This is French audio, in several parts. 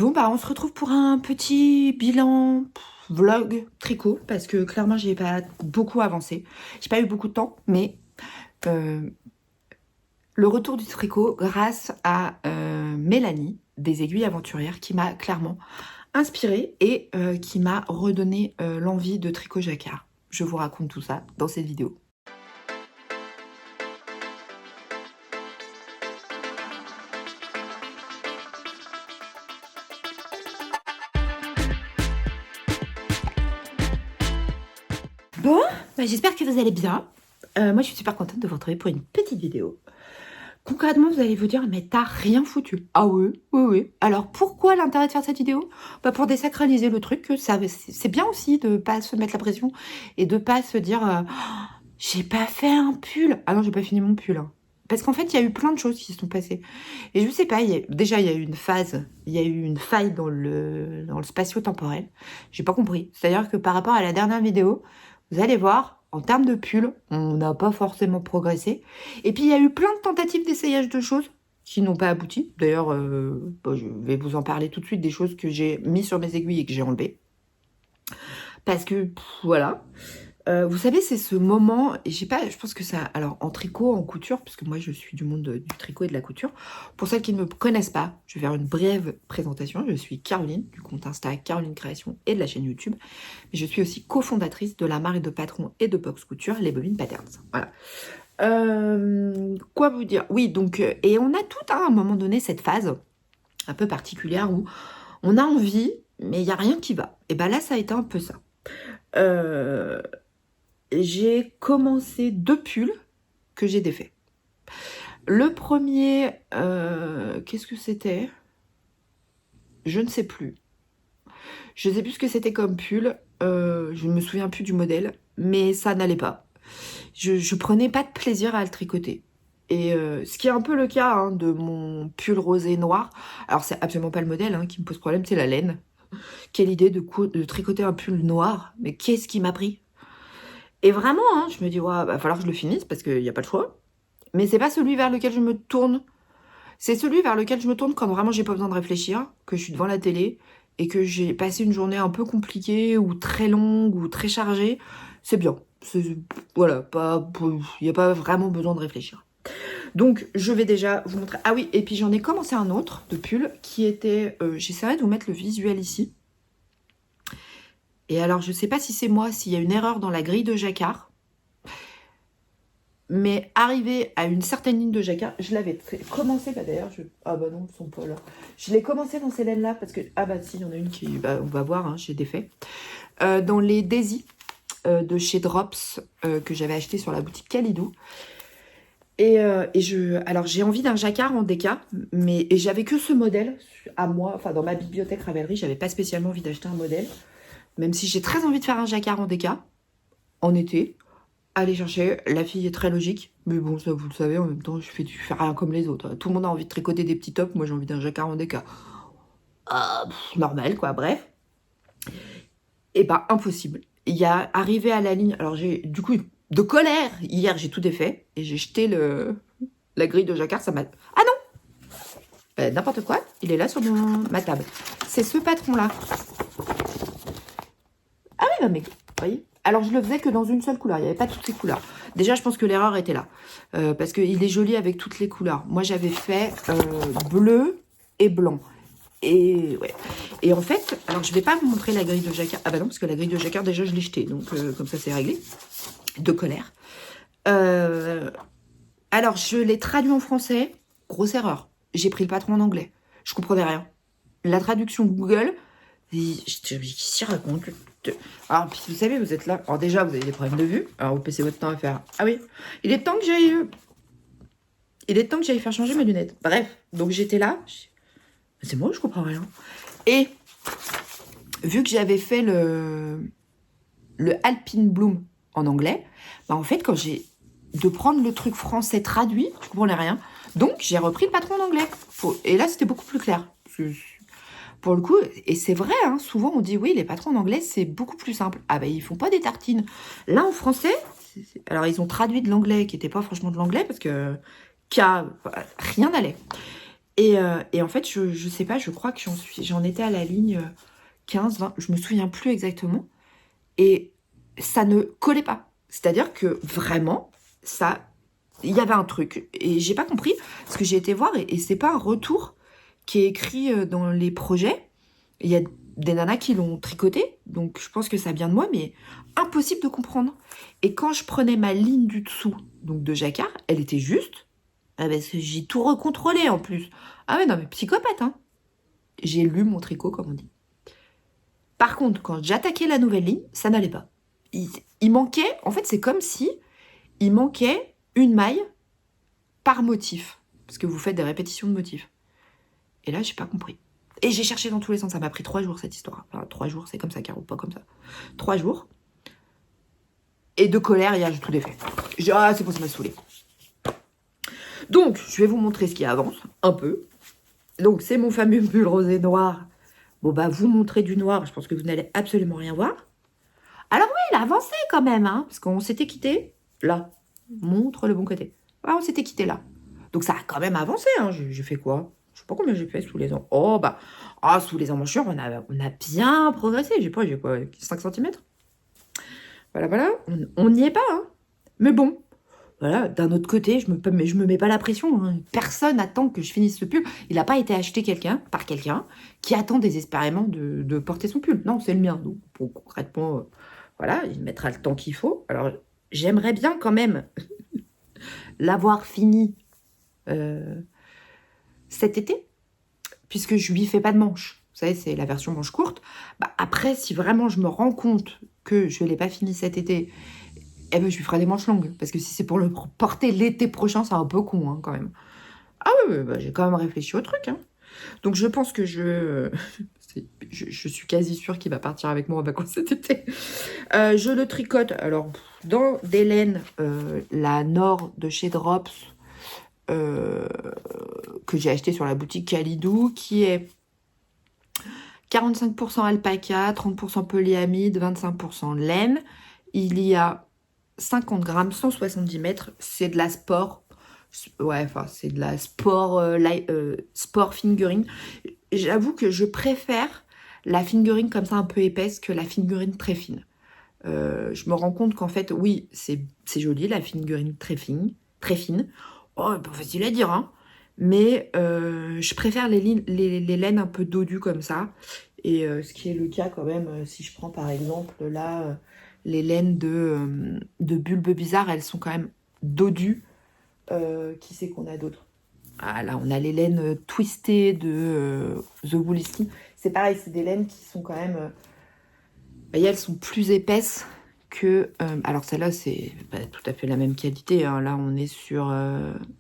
Bon, bah, on se retrouve pour un petit bilan vlog tricot parce que clairement, j'ai pas beaucoup avancé. J'ai pas eu beaucoup de temps, mais euh, le retour du tricot grâce à Mélanie des Aiguilles Aventurières qui m'a clairement inspirée et qui m'a redonné l'envie de tricot jacquard. Je vous raconte tout ça dans cette vidéo. Bon, bah, j'espère que vous allez bien. Moi, je suis super contente de vous retrouver pour une petite vidéo. Concrètement, vous allez vous dire, mais t'as rien foutu. Ah oui, oui, oui. Alors, pourquoi l'intérêt de faire cette vidéo? Bah, pour désacraliser le truc, que c'est bien aussi de pas se mettre la pression et de pas se dire, j'ai pas fait un pull. Ah non, j'ai pas fini mon pull, hein. Parce qu'en fait, il y a eu plein de choses qui se sont passées. Et je sais pas, déjà, il y a eu une phase, il y a eu une faille dans le spatio-temporel. J'ai pas compris. C'est-à-dire que par rapport à la dernière vidéo, vous allez voir, en termes de pull, on n'a pas forcément progressé. Et puis, il y a eu plein de tentatives d'essayage de choses qui n'ont pas abouti. D'ailleurs, bon, je vais vous en parler tout de suite des choses que j'ai mis sur mes aiguilles et que j'ai enlevées. Parce que, voilà. Vous savez, c'est ce moment, et j'ai pas, je pense que ça, alors en tricot, en couture, parce que moi je suis du monde du tricot et de la couture. Pour celles qui ne me connaissent pas, je vais faire une brève présentation. Je suis Caroline, du compte Insta Caroline Création et de la chaîne YouTube. Mais je suis aussi cofondatrice de la marque de patron et de box couture, les Bobines Patterns. Voilà. Quoi vous dire? Oui, donc, et on a tout à un moment donné cette phase un peu particulière où on a envie, mais il n'y a rien qui va. Et ben là, ça a été un peu ça. Euh, j'ai commencé 2 pulls que j'ai défaits. Le premier, qu'est-ce que c'était? Je ne sais plus. Je ne sais plus ce que c'était comme pull. Je ne me souviens plus du modèle, mais ça n'allait pas. Je prenais pas de plaisir à le tricoter. Et ce qui est un peu le cas hein, de mon pull rosé noir. Alors c'est absolument pas le modèle hein, qui me pose problème, c'est la laine. Quelle idée de tricoter un pull noir. Mais qu'est-ce qui m'a pris? Et vraiment, hein, je me dis, ouais, va falloir que je le finisse parce qu'il n'y a pas le choix. Mais c'est pas celui vers lequel je me tourne. C'est celui vers lequel je me tourne quand vraiment j'ai pas besoin de réfléchir, que je suis devant la télé et que j'ai passé une journée un peu compliquée ou très longue ou très chargée. C'est bien. Voilà, il n'y a pas vraiment besoin de réfléchir. Donc, je vais déjà vous montrer. Ah oui, et puis j'en ai commencé un autre de pull qui était. J'essaierai de vous mettre le visuel ici. Et alors, je sais pas si c'est moi, s'il y a une erreur dans la grille de jacquard. Mais arrivé à une certaine ligne de jacquard, je l'avais commencé, bah d'ailleurs, ah bah non, ils sont pas là. Je l'ai commencé dans ces laines-là, parce que, ah bah si, il y en a une qui, bah, on va voir, hein, j'ai défait. Dans les Daisy de chez Drops, que j'avais acheté sur la boutique Calidou. Alors j'ai envie d'un jacquard en déca, et j'avais que ce modèle à moi, enfin dans ma bibliothèque Ravelry, j'avais pas spécialement envie d'acheter un modèle, même si j'ai très envie de faire un jacquard en déca, en été. Aller chercher, la fille est très logique, mais bon, ça vous le savez, en même temps, je fais rien comme les autres. Tout le monde a envie de tricoter des petits tops, moi j'ai envie d'un jacquard en déca. Normal, quoi, bref. Et bah, impossible. Il y a arrivé à la ligne, alors j'ai, du coup, de colère, hier j'ai tout défait, et j'ai jeté la grille de jacquard, ça m'a... Ah non n'importe quoi, il est là sur ma table. C'est ce patron-là. Ah oui, bah mais, vous voyez. Alors, je le faisais que dans une seule couleur. Il n'y avait pas toutes les couleurs. Déjà, je pense que l'erreur était là. Parce qu'il est joli avec toutes les couleurs. Moi, j'avais fait bleu et blanc. Et ouais. Et en fait, alors, je ne vais pas vous montrer la grille de jacquard. Ah bah non, parce que la grille de jacquard, déjà, je l'ai jetée. Donc, comme ça, c'est réglé. De colère. Alors, je l'ai traduit en français. Grosse erreur. J'ai pris le patron en anglais. Je comprenais rien. La traduction Google... Je me dis, qu'est-ce qu'il raconte? Alors, puis vous savez, vous êtes là. Alors, déjà, vous avez des problèmes de vue. Alors, vous passez votre temps à faire. Ah oui, il est temps que j'aille. Il est temps que j'aille faire changer mes lunettes. Bref, donc j'étais là. C'est moi, je comprends rien. Et vu que j'avais fait le Alpine Bloom en anglais, bah en fait, quand j'ai de prendre le truc français traduit, je comprenais rien. Donc, j'ai repris le patron en anglais. Et là, c'était beaucoup plus clair. Pour le coup, et c'est vrai, hein, souvent on dit oui, les patrons en anglais, c'est beaucoup plus simple. Ah ben, ils font pas des tartines. Là, en français, alors ils ont traduit de l'anglais, qui n'était pas franchement de l'anglais, parce que rien n'allait. Et en fait, je sais pas, je crois que j'en étais à la ligne 15, 20, je me souviens plus exactement. Et ça ne collait pas. C'est-à-dire que vraiment, ça, il y avait un truc. Et j'ai pas compris, parce que j'ai été voir, et c'est pas un retour qui est écrit dans les projets. Il y a des nanas qui l'ont tricoté, donc je pense que ça vient de moi, mais impossible de comprendre. Et quand je prenais ma ligne du dessous, donc de jacquard, elle était juste. Ah, parce que j'ai tout recontrôlé en plus. Ah ouais, non, mais psychopathe, hein. J'ai lu mon tricot, comme on dit. Par contre, quand j'attaquais la nouvelle ligne, ça n'allait pas. Il manquait, en fait, c'est comme si il manquait une maille par motif. Parce que vous faites des répétitions de motifs. Et là, j'ai pas compris. Et j'ai cherché dans tous les sens. Ça m'a pris 3 jours, cette histoire. Enfin, 3 jours, c'est comme ça, Caro, pas comme ça. 3 jours. Et de colère, hier, j'ai tout défait. J'ai dit, ah, c'est bon, ça m'a saoulé. Donc, je vais vous montrer ce qui avance, un peu. Donc, c'est mon fameux pull rosé noir. Bon, bah, vous montrez du noir, je pense que vous n'allez absolument rien voir. Alors oui, il a avancé quand même, hein, parce qu'on s'était quitté là. Montre le bon côté. Ah, on s'était quitté là. Donc ça a quand même avancé, hein. J'ai fait quoi? Je sais pas combien j'ai fait sous les ans. Oh, bah, sous les emmanchures, on a bien progressé. J'ai quoi, 5 centimètres. Voilà, voilà, on n'y est pas, hein. Mais bon, voilà, d'un autre côté, je me mets pas la pression, hein. Personne attend que je finisse ce pull. Il n'a pas été acheté par quelqu'un qui attend désespérément de porter son pull. Non, c'est le mien. Donc, bon, concrètement, voilà, il mettra le temps qu'il faut. Alors, j'aimerais bien quand même l'avoir fini cet été, puisque je lui fais pas de manche. Vous savez, c'est la version manche courte. Bah, après, si vraiment je me rends compte que je ne l'ai pas fini cet été, eh ben, je lui ferai des manches longues. Parce que si c'est pour le porter l'été prochain, c'est un peu con, hein, quand même. Ah oui, bah, j'ai quand même réfléchi au truc, hein. Donc je pense que je suis quasi sûre qu'il va partir avec moi en vacances cet été. Je le tricote, alors, dans des laines, la Nord de chez Drops, que j'ai acheté sur la boutique Kalidou, qui est 45% alpaca, 30% polyamide, 25% laine. Il y a 50 grammes, 170 mètres. C'est de la sport. Ouais, enfin, c'est de la sport, sport fingering. J'avoue que je préfère la fingering comme ça un peu épaisse que la fingering très fine. Je me rends compte qu'en fait, oui, c'est joli, la fingering très fine. Très fine. Oh, pas facile à dire, hein. Mais je préfère les laines un peu dodues comme ça. Et ce qui est le cas quand même, si je prends par exemple là, les laines de Bulbe Bizarre, elles sont quand même dodues. Qui c'est qu'on a d'autres? Ah là, on a les laines twistées de The Woolly Skin. C'est pareil, c'est des laines qui sont quand même... Vous voyez, elles sont plus épaisses que... alors celle-là, c'est tout à fait la même qualité, hein. Là, on est sur...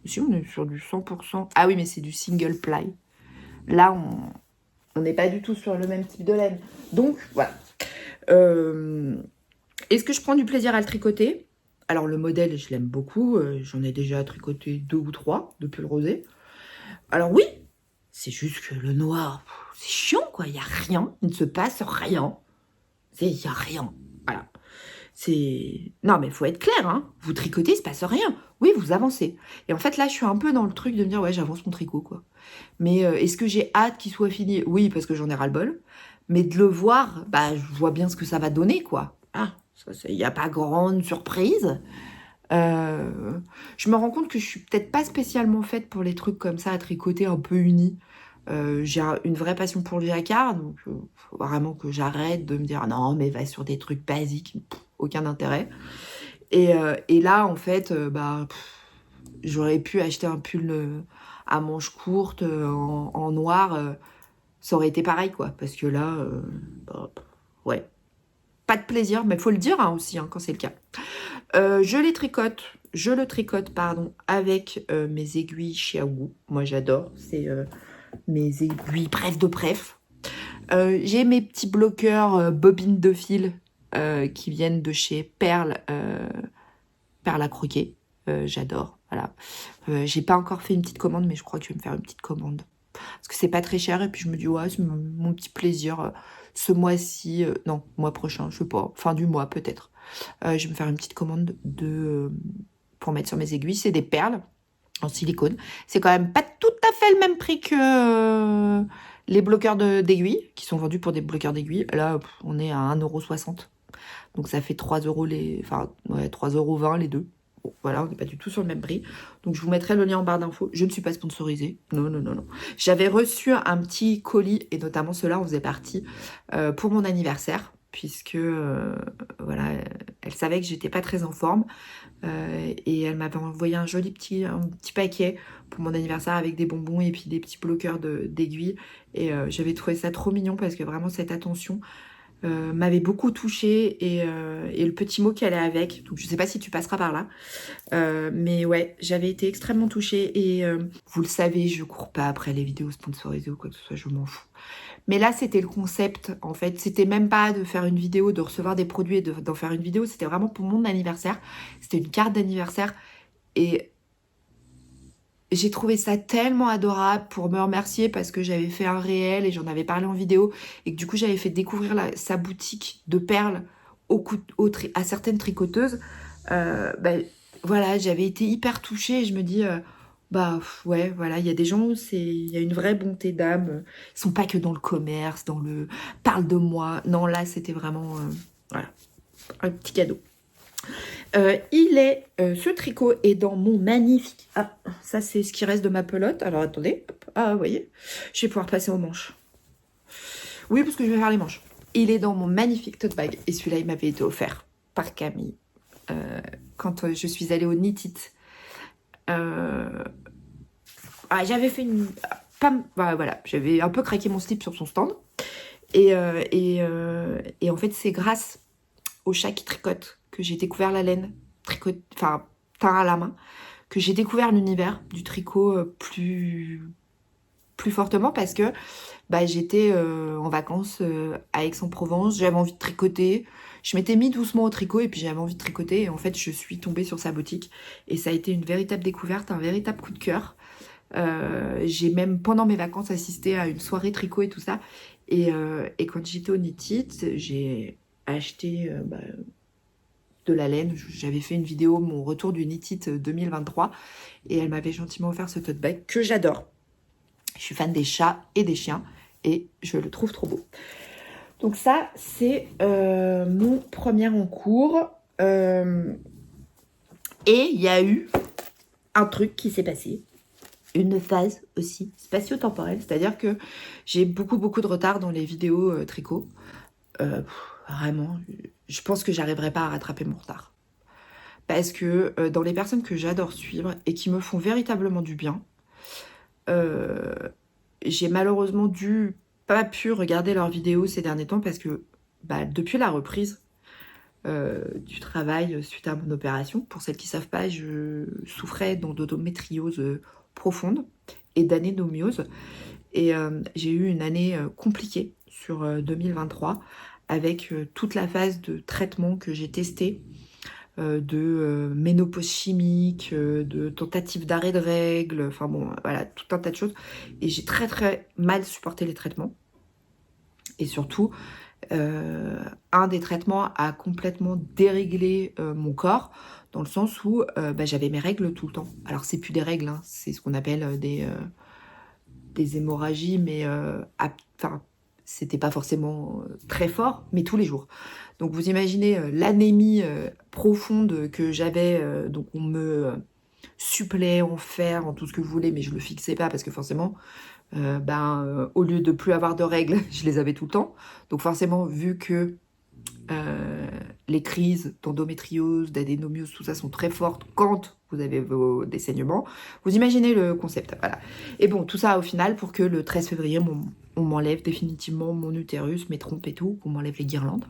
si, on est sur du 100%. Ah oui, mais c'est du single ply. Là, on n'est pas du tout sur le même type de laine. Donc, voilà. Est-ce que je prends du plaisir à le tricoter? Alors, le modèle, je l'aime beaucoup. J'en ai déjà tricoté 2 ou 3 depuis le rosé. Alors oui, c'est juste que le noir, c'est chiant, quoi. Il n'y a rien. Il ne se passe rien. Il n'y a rien. Voilà. Non, mais il faut être clair, hein. Vous tricotez, il se passe rien. Oui, vous avancez. Et en fait, là, je suis un peu dans le truc de me dire, ouais, j'avance mon tricot, quoi. Mais est-ce que j'ai hâte qu'il soit fini? Oui, parce que j'en ai ras-le-bol. Mais de le voir, bah, je vois bien ce que ça va donner, quoi. Ah, il n'y a pas grande surprise. Je me rends compte que je suis peut-être pas spécialement faite pour les trucs comme ça, à tricoter un peu unis. J'ai une vraie passion pour le jacquard, donc faut vraiment que j'arrête de me dire non, mais va sur des trucs basiques, aucun intérêt. Et là, en fait, j'aurais pu acheter un pull à manches courtes en noir, ça aurait été pareil, quoi, parce que là, ouais, pas de plaisir, mais faut le dire, hein, aussi, hein, quand c'est le cas. Je le tricote, pardon, avec mes aiguilles Xiaowu. Moi, j'adore. C'est mes aiguilles de préf. J'ai mes petits bloqueurs bobines de fil qui viennent de chez Perle à croquer. J'adore. Voilà. J'ai pas encore fait une petite commande, mais je crois que je vais me faire une petite commande. Parce que c'est pas très cher. Et puis je me dis, ouais, c'est mon petit plaisir. Ce mois-ci, non, mois prochain, je sais pas. Fin du mois, peut-être. Je vais me faire une petite commande pour mettre sur mes aiguilles. C'est des perles. en silicone. C'est quand même pas tout à fait le même prix que les bloqueurs d'aiguilles, qui sont vendus pour des bloqueurs d'aiguilles. Là, on est à 1,60 €. Donc ça fait 3 € enfin, ouais, 3,20 € les deux. Bon, voilà, on n'est pas du tout sur le même prix. Donc je vous mettrai le lien en barre d'infos. Je ne suis pas sponsorisée. Non, non, non, non. J'avais reçu un petit colis, et notamment ceux-là, on faisait partie pour mon anniversaire, puisque voilà, elle savait que j'étais pas très en forme. Et elle m'avait envoyé un petit paquet pour mon anniversaire avec des bonbons et puis des petits bloqueurs d'aiguilles. Et j'avais trouvé ça trop mignon parce que vraiment cette attention m'avait beaucoup touchée et le petit mot qu'elle a avec. Donc je sais pas si tu passeras par là. Mais ouais, j'avais été extrêmement touchée et vous le savez, je cours pas après les vidéos sponsorisées ou quoi que ce soit, je m'en fous. Mais là, c'était le concept, en fait. C'était même pas de faire une vidéo, de recevoir des produits et d'en faire une vidéo. C'était vraiment pour mon anniversaire. C'était une carte d'anniversaire. Et j'ai trouvé ça tellement adorable pour me remercier parce que j'avais fait un réel et j'en avais parlé en vidéo. Et que du coup, j'avais fait découvrir sa boutique de perles à certaines tricoteuses. Ben, voilà, j'avais été hyper touchée et je me dis... ouais, voilà, il y a des gens où il y a une vraie bonté d'âme. Ils sont pas que dans le commerce, dans le parle de moi. Non, là, c'était vraiment, voilà, un petit cadeau. Ce tricot est dans mon magnifique... Ah, ça, c'est ce qui reste de ma pelote. Alors, attendez. Hop. Ah, vous voyez, je vais pouvoir passer aux manches. Oui, parce que je vais faire les manches. Il est dans mon magnifique tote bag. Et celui-là, il m'avait été offert par Camille. Quand je suis allée au Knit It. J'avais fait une... voilà, j'avais un peu craqué mon slip sur son stand. Et en fait, c'est grâce au chat qui tricote que j'ai découvert la laine, teint à la main, que j'ai découvert l'univers du tricot plus fortement parce que j'étais en vacances à Aix-en-Provence, j'avais envie de tricoter. Je m'étais mis doucement au tricot et puis j'avais envie de tricoter. Et en fait, je suis tombée sur sa boutique. Et ça a été une véritable découverte, un véritable coup de cœur. J'ai même pendant mes vacances assisté à une soirée tricot et tout ça et quand j'étais au Knit It, j'ai acheté de la laine. J'avais fait une vidéo, mon retour du Knit It 2023 et elle m'avait gentiment offert ce tote bag que j'adore. Je suis fan des chats et des chiens et je le trouve trop beau. Donc ça, c'est mon premier en cours et il y a eu un truc qui s'est passé. Une phase aussi spatio-temporelle, c'est-à-dire que j'ai beaucoup de retard dans les vidéos tricot. Vraiment, je pense que j'arriverai pas à rattraper mon retard. Parce que dans les personnes que j'adore suivre et qui me font véritablement du bien, j'ai malheureusement pas pu regarder leurs vidéos ces derniers temps parce que depuis la reprise du travail suite à mon opération, pour celles qui ne savent pas, je souffrais d'endométriose profonde et d'anénomiose et j'ai eu une année compliquée sur 2023 avec toute la phase de traitement que j'ai testé de ménopause chimique, de tentatives d'arrêt de règles, enfin bon, voilà, tout un tas de choses. Et j'ai très mal supporté les traitements. Et surtout, un des traitements a complètement déréglé mon corps, dans le sens où j'avais mes règles tout le temps. Alors, c'est plus des règles, hein, c'est ce qu'on appelle des hémorragies, mais c'était pas forcément très fort, mais tous les jours. Donc vous imaginez l'anémie profonde que j'avais, donc on me supplée en fer, en tout ce que vous voulez, mais je le fixais pas parce que forcément, au lieu de plus avoir de règles, je les avais tout le temps. Donc forcément, vu que les crises d'endométriose, d'adénomiose, tout ça sont très fortes quand vous avez des saignements, vous imaginez le concept, voilà. Et bon, tout ça au final pour que le 13 février, on m'enlève définitivement mon utérus, mes trompes et tout, qu'on m'enlève les guirlandes.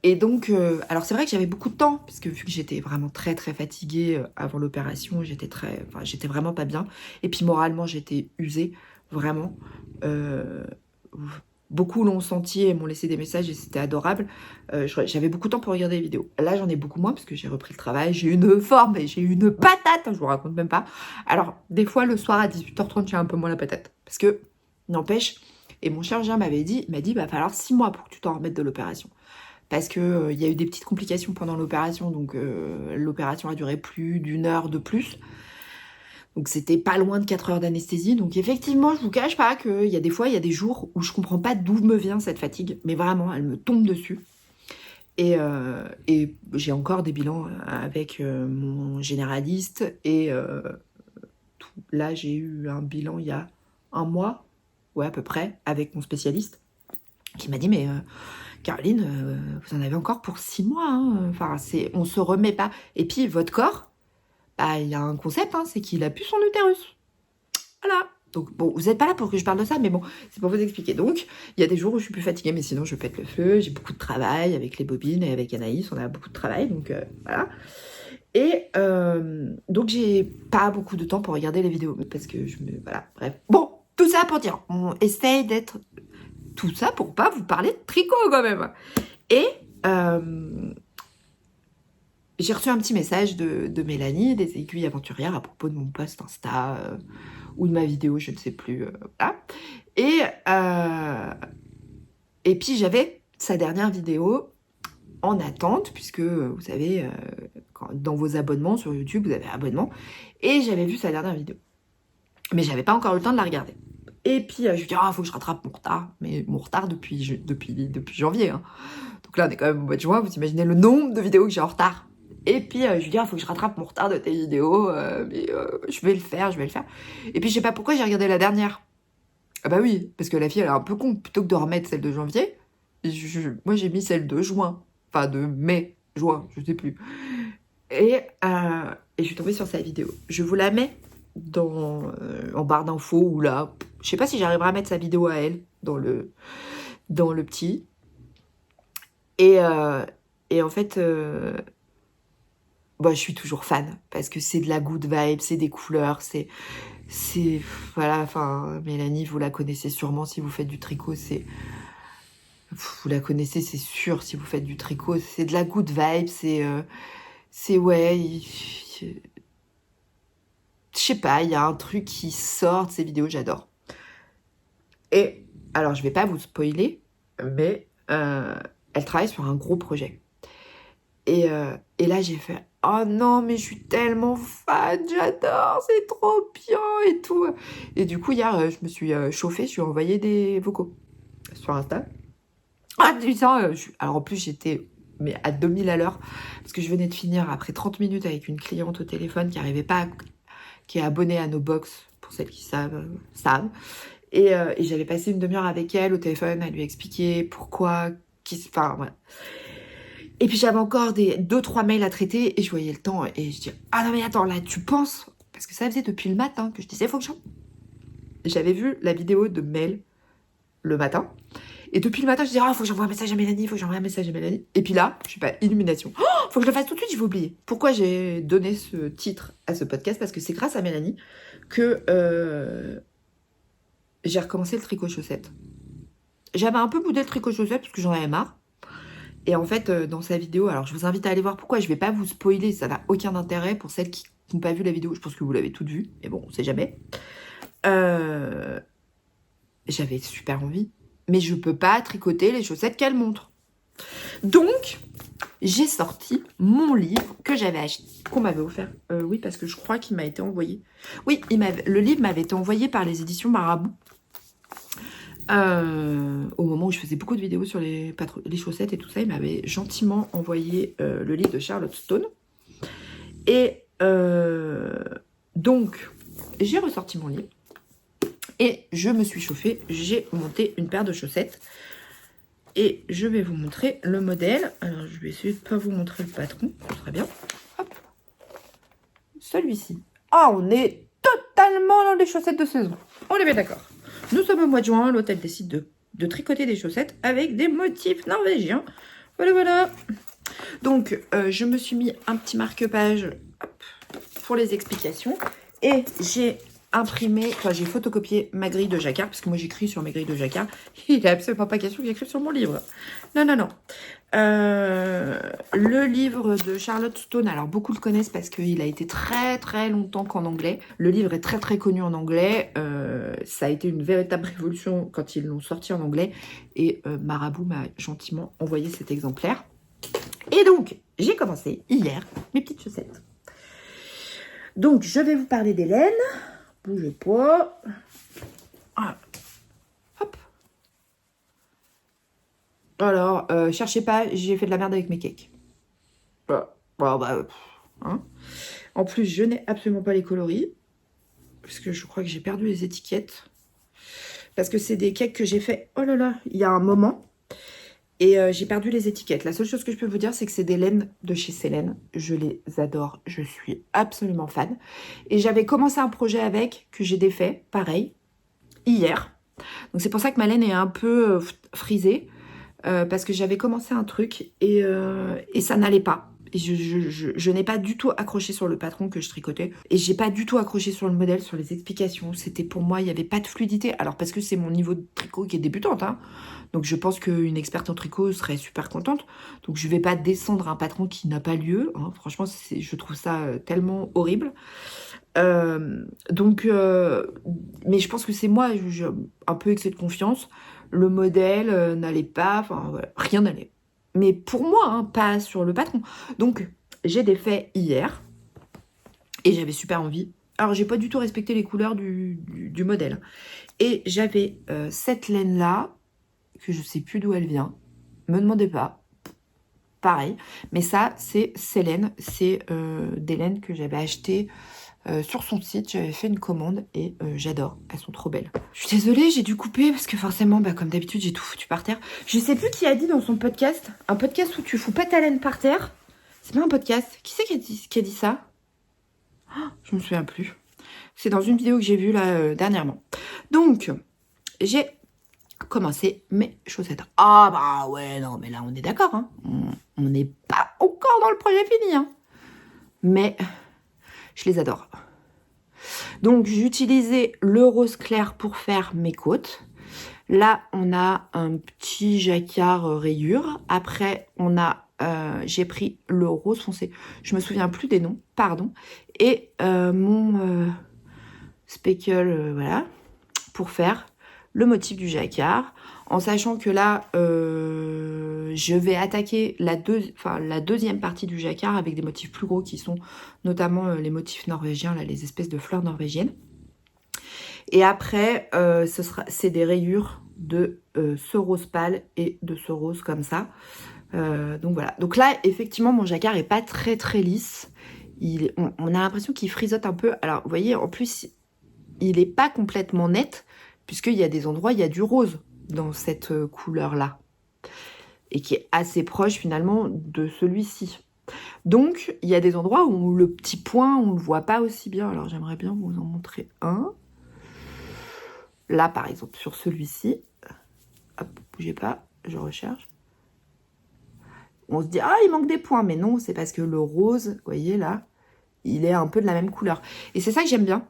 Et donc, alors c'est vrai que j'avais beaucoup de temps, parce que vu que j'étais vraiment très fatiguée avant l'opération, j'étais vraiment pas bien. Et puis moralement, j'étais usée, vraiment. Beaucoup l'ont senti et m'ont laissé des messages et c'était adorable. J'avais beaucoup de temps pour regarder les vidéos. Là, j'en ai beaucoup moins parce que j'ai repris le travail, j'ai une forme et j'ai une patate, je vous raconte même pas. Alors, des fois, le soir à 18h30, j'ai un peu moins la patate. Parce que, n'empêche, et mon chirurgien m'avait dit, il m'a dit, va falloir 6 mois pour que tu t'en remettes de l'opération. parce que il y a eu des petites complications pendant l'opération, donc l'opération a duré plus d'1 heure de plus. Donc c'était pas loin de 4 heures d'anesthésie. Donc effectivement, je vous cache pas qu'il y a des fois, il y a des jours où je comprends pas d'où me vient cette fatigue, mais vraiment, elle me tombe dessus. Et j'ai encore des bilans avec mon généraliste et là j'ai eu un bilan il y a 1 mois, ouais à peu près, avec mon spécialiste qui m'a dit mais Caroline, vous en avez encore pour 6 mois, hein. Enfin on se remet pas. Et puis votre corps, bah, il y a un concept, hein, c'est qu'il a plus son utérus. Voilà. Donc bon, vous n'êtes pas là pour que je parle de ça, mais bon, c'est pour vous expliquer. Donc, il y a des jours où je suis plus fatiguée, mais sinon je pète le feu, j'ai beaucoup de travail avec les bobines et avec Anaïs, on a beaucoup de travail, donc voilà. Et donc j'ai pas beaucoup de temps pour regarder les vidéos, parce que voilà, bref. Bon, tout ça pour dire, on essaye d'être... Tout ça pour pas vous parler de tricot quand même. Et j'ai reçu un petit message de Mélanie, des Aiguilles Aventurières, à propos de mon post Insta... ou de ma vidéo, je ne sais plus. Voilà. Et puis j'avais sa dernière vidéo en attente, puisque vous savez, dans vos abonnements sur YouTube, vous avez un abonnement, et j'avais vu sa dernière vidéo. Mais j'avais pas encore eu le temps de la regarder. Et puis je lui dis, faut que je rattrape mon retard. Mais mon retard depuis janvier. Hein. Donc là, on est quand même au mois de juin, vous imaginez le nombre de vidéos que j'ai en retard. Et puis je lui dis, faut que je rattrape mon retard de tes vidéos, mais je vais le faire. Et puis je sais pas pourquoi j'ai regardé la dernière. Ah bah oui, parce que la fille elle est un peu con, plutôt que de remettre celle de janvier, moi j'ai mis celle de juin, enfin de mai, juin, je sais plus. Et je suis tombée sur sa vidéo. Je vous la mets en barre d'infos ou là, je sais pas si j'arriverai à mettre sa vidéo à elle dans le petit. Et en fait... je suis toujours fan, parce que c'est de la good vibe, c'est des couleurs, c'est voilà, enfin, Mélanie, vous la connaissez sûrement si vous faites du tricot, vous la connaissez, c'est sûr, si vous faites du tricot, c'est de la good vibe, ouais, je sais pas, il y a un truc qui sort de ces vidéos, j'adore. Et, alors, je vais pas vous spoiler, mais elle travaille sur un gros projet. Et là, j'ai fait... Oh non, mais je suis tellement fan, j'adore, c'est trop bien et tout. Et du coup, hier, je me suis chauffée, je lui ai envoyé des vocaux sur Insta. Ah, putain, alors en plus, j'étais mais à 2000 à l'heure, parce que je venais de finir après 30 minutes avec une cliente au téléphone qui n'arrivait pas, qui est abonnée à nos box, pour celles qui savent. Et j'avais passé une demi-heure avec elle au téléphone à lui expliquer pourquoi, enfin, voilà. Et puis j'avais encore 2-3 mails à traiter et je voyais le temps et je dis ah non mais attends là tu penses, parce que ça faisait depuis le matin que je disais faut que j'avais vu la vidéo de Mel le matin et depuis le matin je dis faut que j'envoie un message à Mélanie, et puis là je suis pas illumination, faut que je le fasse tout de suite, j'ai oublié. Pourquoi j'ai donné ce titre à ce podcast? Parce que c'est grâce à Mélanie que j'ai recommencé le tricot chaussette. J'avais un peu boudé le tricot chaussette parce que j'en avais marre. Et en fait, dans sa vidéo, alors je vous invite à aller voir pourquoi, je vais pas vous spoiler, ça n'a aucun intérêt pour celles qui n'ont pas vu la vidéo, je pense que vous l'avez toutes vue, mais bon, on sait jamais. J'avais super envie, mais je peux pas tricoter les chaussettes qu'elle montre. Donc, j'ai sorti mon livre que j'avais acheté, qu'on m'avait offert. Oui, parce que je crois qu'il m'a été envoyé. Oui, le livre m'avait été envoyé par les éditions Marabout. Au moment où je faisais beaucoup de vidéos sur les chaussettes et tout ça, il m'avait gentiment envoyé le livre de Charlotte Stone. Et donc, j'ai ressorti mon livre et je me suis chauffée. J'ai monté une paire de chaussettes et je vais vous montrer le modèle. Alors, je vais essayer de ne pas vous montrer le patron, ce serait bien. Hop. Celui-ci. Ah, on est totalement dans les chaussettes de saison. On est bien d'accord. Nous sommes au mois de juin, l'hôtel décide de tricoter des chaussettes avec des motifs norvégiens. Voilà. Donc, je me suis mis un petit marque-page pour les explications. Et j'ai imprimé, enfin j'ai photocopié ma grille de jacquard, parce que moi j'écris sur mes grilles de jacquard. Il n'est absolument pas question que j'écrive sur mon livre. Non, non, non. Le livre de Charlotte Stone, alors beaucoup le connaissent parce qu'il a été très très longtemps qu'en anglais. Le livre est très très connu en anglais. Ça a été une véritable révolution quand ils l'ont sorti en anglais. Et Marabout m'a gentiment envoyé cet exemplaire. Et donc, j'ai commencé hier mes petites chaussettes. Donc, je vais vous parler d'Hélène. Bougez pas. Ah. Hop. Alors, cherchez pas, j'ai fait de la merde avec mes cakes. Hein. En plus, je n'ai absolument pas les coloris. Parce que je crois que j'ai perdu les étiquettes. Parce que c'est des cakes que j'ai fait, oh là là, il y a un moment. Et j'ai perdu les étiquettes. La seule chose que je peux vous dire, c'est que c'est des laines de chez Célène. Je les adore. Je suis absolument fan. Et j'avais commencé un projet avec, que j'ai défait, pareil, hier. Donc c'est pour ça que ma laine est un peu frisée. Parce que j'avais commencé un truc et ça n'allait pas. Et je n'ai pas du tout accroché sur le patron que je tricotais. Et j'ai pas du tout accroché sur le modèle, sur les explications. C'était pour moi, il n'y avait pas de fluidité. Alors parce que c'est mon niveau de tricot qui est débutante. Hein. Donc je pense qu'une experte en tricot serait super contente. Donc je vais pas descendre un patron qui n'a pas lieu. Hein. Franchement, je trouve ça tellement horrible. Mais je pense que c'est moi, un peu excès de confiance. Le modèle n'allait pas, enfin voilà, rien n'allait. Mais pour moi, hein, pas sur le patron. Donc, j'ai défait hier. Et j'avais super envie. Alors, j'ai pas du tout respecté les couleurs du modèle. Et j'avais cette laine-là, que je sais plus d'où elle vient. Me demandez pas. Pareil. Mais ça, c'est Célène. C'est des laines que j'avais achetées sur son site. J'avais fait une commande et j'adore. Elles sont trop belles. Je suis désolée, j'ai dû couper parce que forcément, comme d'habitude, j'ai tout foutu par terre. Je sais plus qui a dit dans son podcast, un podcast où tu fous pas ta laine par terre. C'est pas un podcast. Qui c'est qui a dit ça? Oh, je me souviens plus. C'est dans une vidéo que j'ai vue là dernièrement. Donc, j'ai commencé mes chaussettes. Ah bah ouais, non, mais là on est d'accord. Hein. On n'est pas encore dans le projet fini. Hein. Mais je les adore. Donc, j'utilisais le rose clair pour faire mes côtes. Là, on a un petit jacquard rayure. Après, j'ai pris le rose foncé. Je me souviens plus des noms, pardon. Et mon speckle, voilà, pour faire le motif du jacquard. En sachant que là, je vais attaquer la deuxième partie du jacquard avec des motifs plus gros qui sont notamment les motifs norvégiens, là, les espèces de fleurs norvégiennes. Et après, c'est des rayures de ce rose pâle et de ce rose comme ça. Donc voilà. Donc là, effectivement, mon jacquard est pas très très lisse. On a l'impression qu'il frisote un peu. Alors, vous voyez, en plus, il n'est pas complètement net, puisqu'il y a des endroits, il y a du rose dans cette couleur-là. Et qui est assez proche, finalement, de celui-ci. Donc, il y a des endroits où le petit point, on ne le voit pas aussi bien. Alors, j'aimerais bien vous en montrer un. Là, par exemple, sur celui-ci. Hop, bougez pas, je recherche. On se dit, ah, il manque des points. Mais non, c'est parce que le rose, vous voyez là, il est un peu de la même couleur. Et c'est ça que j'aime bien.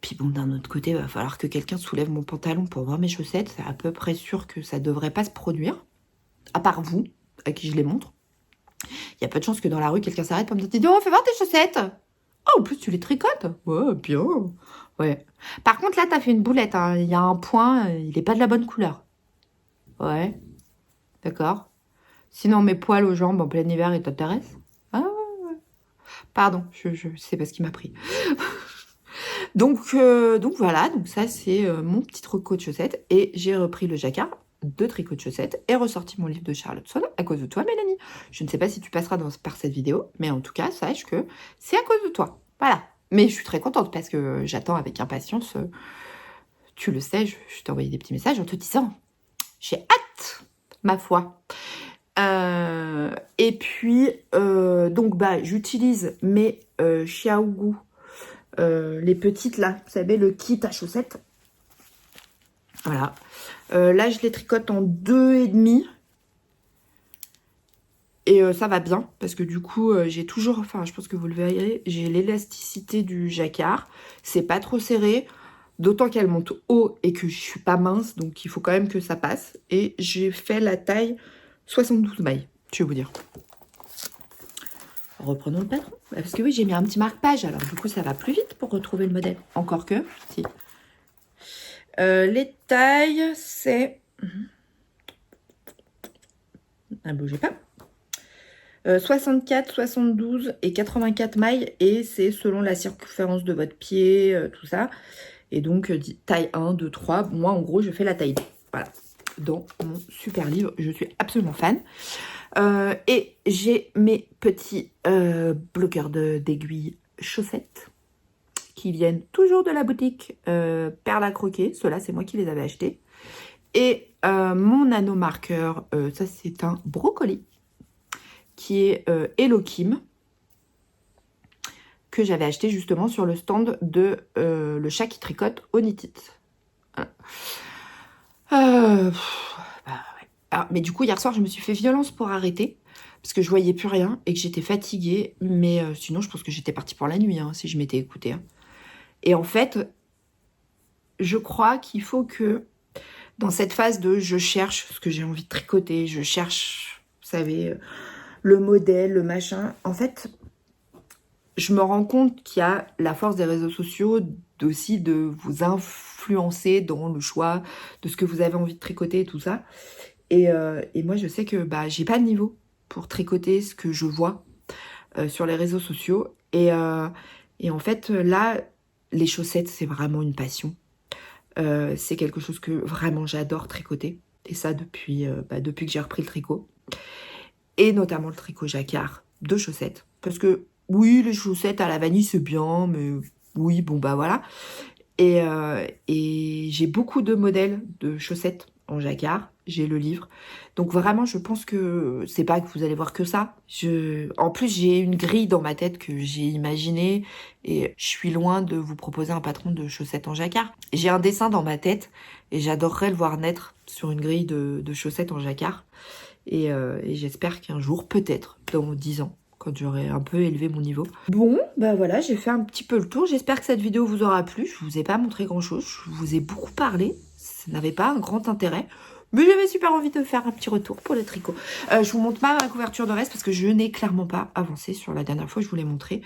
Puis bon, d'un autre côté, il va falloir que quelqu'un soulève mon pantalon pour voir mes chaussettes. C'est à peu près sûr que ça ne devrait pas se produire. À part vous, à qui je les montre. Il y a pas de chance que dans la rue, quelqu'un s'arrête pour me dire, dis donc, fais voir tes chaussettes. Oh, en plus, tu les tricotes. Ouais, bien. Ouais. Par contre, là, t'as fait une boulette. Hein. Il y a un point, il n'est pas de la bonne couleur. Ouais. D'accord. Sinon, mes poils aux jambes en plein hiver, ils t'intéressent? Ah, ouais. Pardon, je sais pas ce qui m'a pris. donc voilà, donc ça, c'est mon petit tricot de chaussettes. Et j'ai repris le jacquard de tricot de chaussettes et ressorti mon livre de Charlotte Stone à cause de toi, Mélanie. Je ne sais pas si tu passeras par cette vidéo, mais en tout cas, sache que c'est à cause de toi. Voilà. Mais je suis très contente parce que j'attends avec impatience. Tu le sais, je t'ai envoyé des petits messages en te disant j'ai hâte, ma foi. Et puis, donc, j'utilise mes Xiaogu, les petites là, vous savez, le kit à chaussettes. Voilà. Là, je les tricote en 2,5. Et ça va bien, parce que du coup, j'ai toujours, enfin je pense que vous le verrez, j'ai l'élasticité du jacquard. C'est pas trop serré, d'autant qu'elle monte haut et que je suis pas mince, donc il faut quand même que ça passe. Et j'ai fait la taille 72 mailles, je vais vous dire. Reprenons le patron. Parce que oui, j'ai mis un petit marque-page, alors du coup ça va plus vite pour retrouver le modèle. Encore que, si. Les tailles, c'est... Ne bougez pas. 64, 72 et 84 mailles, et c'est selon la circonférence de votre pied, tout ça. Et donc, taille 1, 2, 3. Moi, en gros, je fais la taille 2. Voilà. Dans mon super livre, je suis absolument fan. Et j'ai mes petits bloqueurs d'aiguilles chaussettes qui viennent toujours de la boutique Perle à croquer. Ceux-là, c'est moi qui les avais achetés. Et mon nanomarqueur, ça, c'est un brocoli qui est Hello Kim, que j'avais acheté justement sur le stand de Le Chat qui tricote au Knit It. Voilà. Ouais. Alors, mais du coup, hier soir, je me suis fait violence pour arrêter, parce que je voyais plus rien et que j'étais fatiguée. Mais sinon, je pense que j'étais partie pour la nuit, hein, si je m'étais écoutée. Hein. Et en fait, je crois qu'il faut que, dans cette phase de je cherche ce que j'ai envie de tricoter, je cherche, vous savez, le modèle, le machin, en fait... Je me rends compte qu'il y a la force des réseaux sociaux aussi de vous influencer dans le choix de ce que vous avez envie de tricoter et tout ça. Et moi, je sais que j'ai pas de niveau pour tricoter ce que je vois sur les réseaux sociaux. Et en fait, là, les chaussettes, c'est vraiment une passion. C'est quelque chose que vraiment j'adore tricoter. Et ça depuis que j'ai repris le tricot. Et notamment le tricot jacquard de chaussettes. Parce que oui, les chaussettes à la vanille, c'est bien, mais oui, bon, voilà. Et j'ai beaucoup de modèles de chaussettes en jacquard. J'ai le livre. Donc vraiment, je pense que c'est pas que vous allez voir que ça. En plus, j'ai une grille dans ma tête que j'ai imaginée et je suis loin de vous proposer un patron de chaussettes en jacquard. J'ai un dessin dans ma tête et j'adorerais le voir naître sur une grille de chaussettes en jacquard. Et j'espère qu'un jour, peut-être, dans 10 ans, quand j'aurai un peu élevé mon niveau. Bon, voilà, j'ai fait un petit peu le tour. J'espère que cette vidéo vous aura plu. Je vous ai pas montré grand-chose. Je vous ai beaucoup parlé. Ça n'avait pas un grand intérêt. Mais j'avais super envie de faire un petit retour pour le tricot. Je vous montre pas ma couverture de reste parce que je n'ai clairement pas avancé sur la dernière fois. Je vous l'ai montré.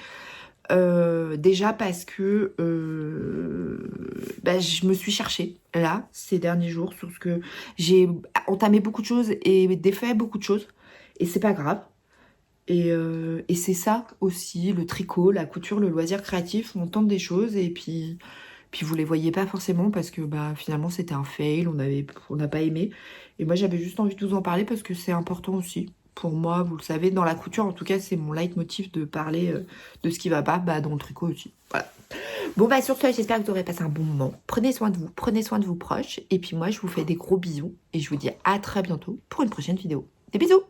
Déjà parce que je me suis cherchée là ces derniers jours sur ce que j'ai entamé beaucoup de choses et défait beaucoup de choses et c'est pas grave et c'est ça aussi le tricot, la couture, le loisir créatif. On tente des choses et puis vous les voyez pas forcément parce que finalement c'était un fail, on n'a pas aimé et moi j'avais juste envie de vous en parler parce que c'est important aussi. Pour moi, vous le savez, dans la couture, en tout cas, c'est mon leitmotiv de parler de ce qui va pas, dans le tricot aussi. Voilà. Bon, sur ce, j'espère que vous aurez passé un bon moment. Prenez soin de vous, prenez soin de vos proches. Et puis moi, je vous fais des gros bisous. Et je vous dis à très bientôt pour une prochaine vidéo. Des bisous!